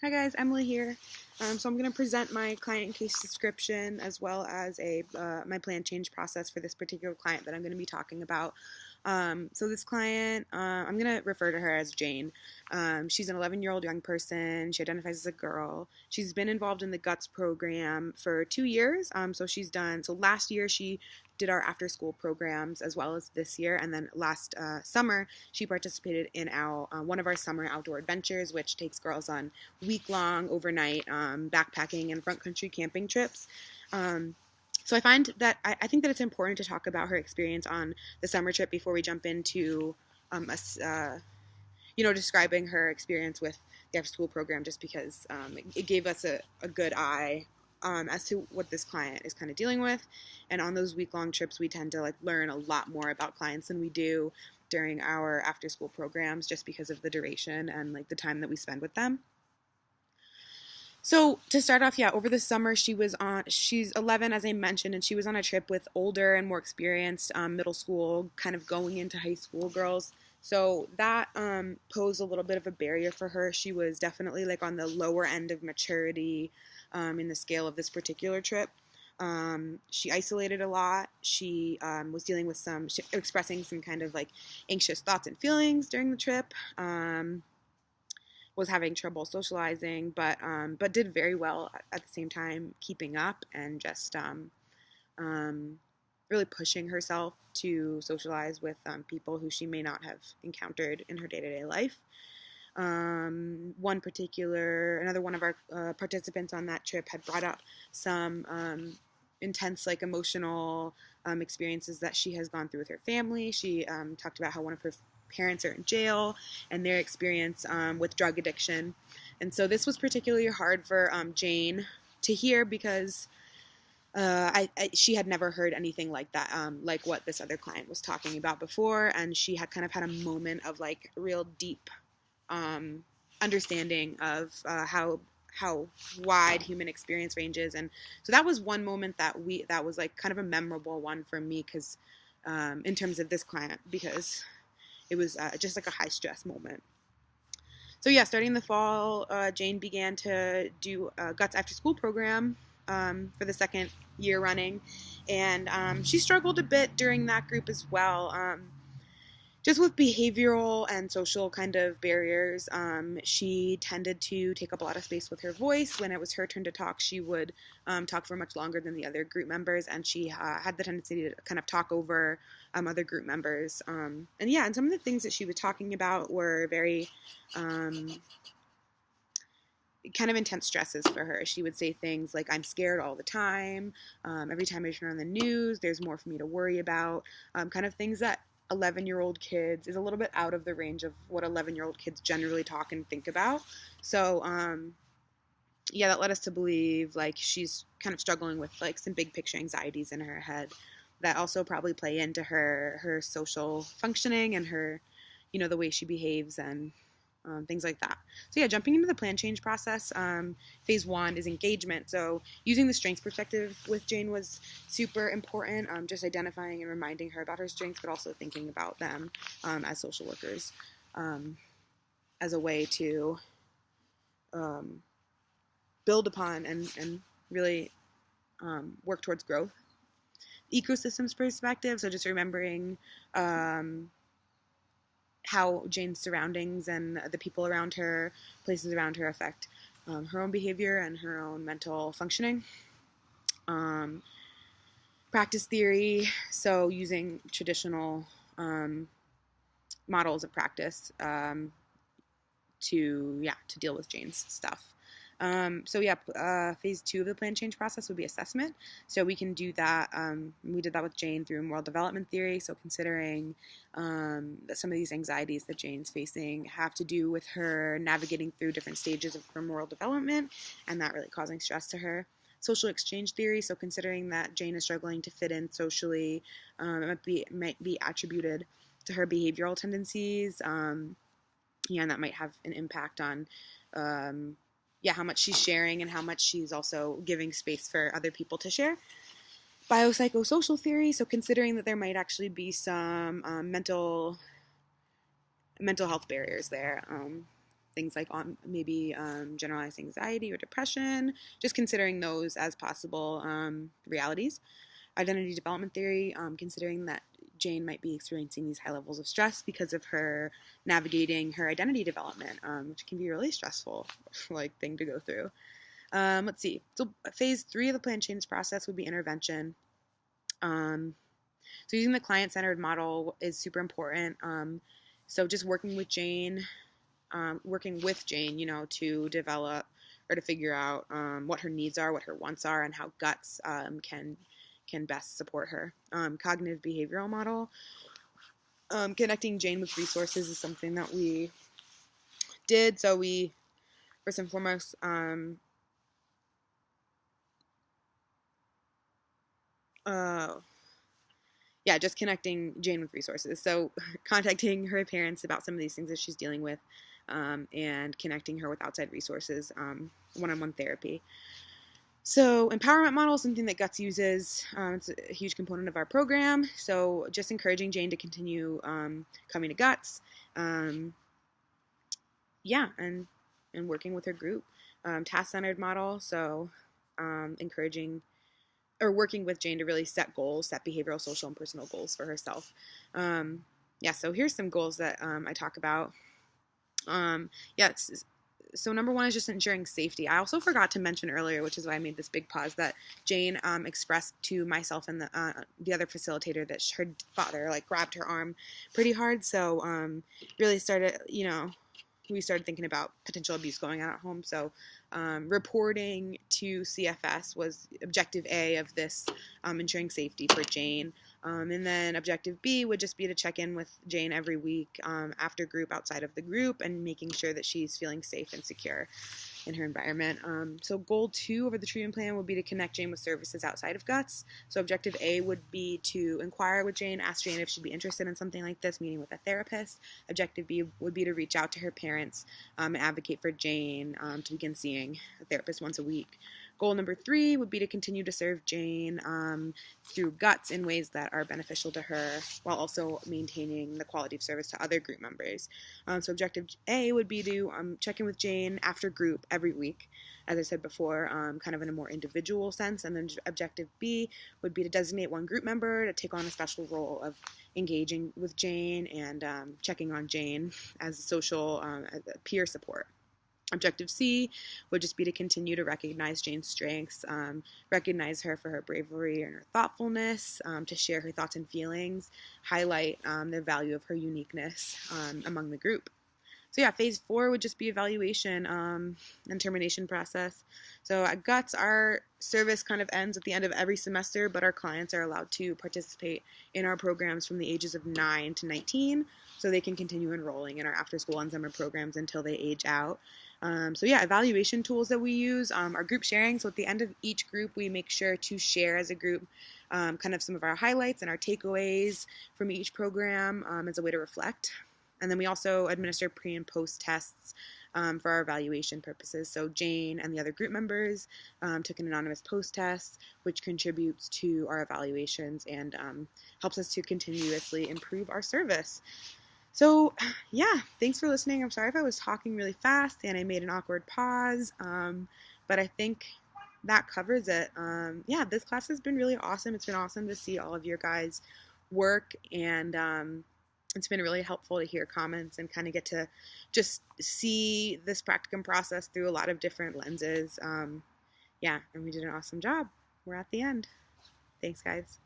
Hi guys, Emily here. So I'm going to present my client case description as well as my plan change process for this particular client that I'm going to be talking about. So this client, I'm going to refer to her as Jane. She's an 11-year-old young person. She identifies as a girl. She's been involved in the GUTS program for 2 years. So last year she did our after school programs as well as this year, and then last summer she participated in one of our summer outdoor adventures, which takes girls on week-long overnight backpacking and front country camping trips. So I think that it's important to talk about her experience on the summer trip before we jump into describing her experience with the after school program, just because it gave us a good eye as to what this client is kind of dealing with. And on those week-long trips, we tend to learn a lot more about clients than we do during our after-school programs, just because of the duration and the time that we spend with them. So to start off, over the summer she's 11, as I mentioned, and she was on a trip with older and more experienced middle school, kind of going into high school girls. So that posed a little bit of a barrier for her. She was definitely on the lower end of maturity in the scale of this particular trip. She isolated a lot. She was dealing with expressing some kind of anxious thoughts and feelings during the trip. Was having trouble socializing, but did very well at the same time, keeping up and just really pushing herself to socialize with people who she may not have encountered in her day-to-day life. Another one of our participants on that trip had brought up some intense emotional experiences that she has gone through with her family. She talked about how one of her parents are in jail and their experience with drug addiction. And so this was particularly hard for Jane to hear, because she had never heard anything like that, like what this other client was talking about before, and she had kind of had a moment of real deep understanding of how wide human experience ranges. And so that was one moment that was kind of a memorable one for me, because in terms of this client, because it was just a high stress moment. So starting in the fall, Jane began to do a GUTS after school program for the second year running, and she struggled a bit during that group as well. Just with behavioral and social kind of barriers. She tended to take up a lot of space with her voice. When it was her turn to talk, she would talk for much longer than the other group members, and she had the tendency to kind of talk over other group members. And some of the things that she was talking about were very kind of intense stresses for her. She would say things like, "I'm scared all the time. Every time I turn on the news, there's more for me to worry about." Kind of things that 11-year-old kids is a little bit out of the range of what 11-year-old kids generally talk and think about. So that led us to believe she's kind of struggling with some big picture anxieties in her head that also probably play into her social functioning and her, the way she behaves and things like that. So jumping into the plan change process, phase 1 is engagement. So using the strengths perspective with Jane was super important, just identifying and reminding her about her strengths, but also thinking about them as social workers as a way to build upon and really work towards growth. Ecosystems perspective, so just remembering how Jane's surroundings and the people around her, places around her, affect her own behavior and her own mental functioning. Practice theory, so using traditional models of practice to deal with Jane's stuff. Phase 2 of the plan change process would be assessment. So we can do that. We did that with Jane through moral development theory. So considering that some of these anxieties that Jane's facing have to do with her navigating through different stages of her moral development, and that really causing stress to her. Social exchange theory. So considering that Jane is struggling to fit in socially, it might be attributed to her behavioral tendencies. And that might have an impact on how much she's sharing and how much she's also giving space for other people to share. Biopsychosocial theory, so considering that there might actually be some mental health barriers there. things like maybe generalized anxiety or depression, just considering those as possible realities. Identity development theory, considering that Jane might be experiencing these high levels of stress because of her navigating her identity development, which can be a really stressful thing to go through. Let's see. So phase 3 of the plan change process would be intervention. So using the client-centered model is super important. So just working with Jane, to develop or to figure out what her needs are, what her wants are, and how guts can best support her. Cognitive behavioral model. Connecting Jane with resources is something that we did. So we, first and foremost, just connecting Jane with resources. So contacting her parents about some of these things that she's dealing with, and connecting her with outside resources, one-on-one therapy. So empowerment model is something that Guts uses. It's a huge component of our program. So just encouraging Jane to continue coming to Guts. And working with her group. Task-centered model. So encouraging or working with Jane to really set goals, set behavioral, social, and personal goals for herself. So here's some goals that I talk about. So number 1 is just ensuring safety. I also forgot to mention earlier, which is why I made this big pause, that Jane expressed to myself and the other facilitator that her father grabbed her arm pretty hard. So really started, we started thinking about potential abuse going on at home. So reporting to CFS was objective A of this, ensuring safety for Jane. And then objective B would just be to check in with Jane every week after group, outside of the group, and making sure that she's feeling safe and secure in her environment. So goal 2 over the treatment plan would be to connect Jane with services outside of Guts. So objective A would be to inquire with Jane, ask Jane if she'd be interested in something like this, meeting with a therapist. Objective B would be to reach out to her parents and advocate for Jane to begin seeing a therapist once a week. Goal number 3 would be to continue to serve Jane through Guts in ways that are beneficial to her, while also maintaining the quality of service to other group members. So objective A would be to check in with Jane after group every week, as I said before, kind of in a more individual sense. And then objective B would be to designate one group member to take on a special role of engaging with Jane and checking on Jane as a social peer support. Objective C would just be to continue to recognize Jane's strengths, recognize her for her bravery and her thoughtfulness, to share her thoughts and feelings, highlight the value of her uniqueness among the group. So phase 4 would just be evaluation and termination process. So at Guts, our service kind of ends at the end of every semester, but our clients are allowed to participate in our programs from the ages of 9 to 19, so they can continue enrolling in our after-school and summer programs until they age out. Evaluation tools that we use are group sharing. So at the end of each group, we make sure to share as a group kind of some of our highlights and our takeaways from each program as a way to reflect. And then we also administer pre and post tests for our evaluation purposes. So Jane and the other group members took an anonymous post test, which contributes to our evaluations and helps us to continuously improve our service. So, thanks for listening. I'm sorry if I was talking really fast and I made an awkward pause, but I think that covers it. This class has been really awesome. It's been awesome to see all of your guys' work, and it's been really helpful to hear comments and kind of get to just see this practicum process through a lot of different lenses. And we did an awesome job. We're at the end. Thanks, guys.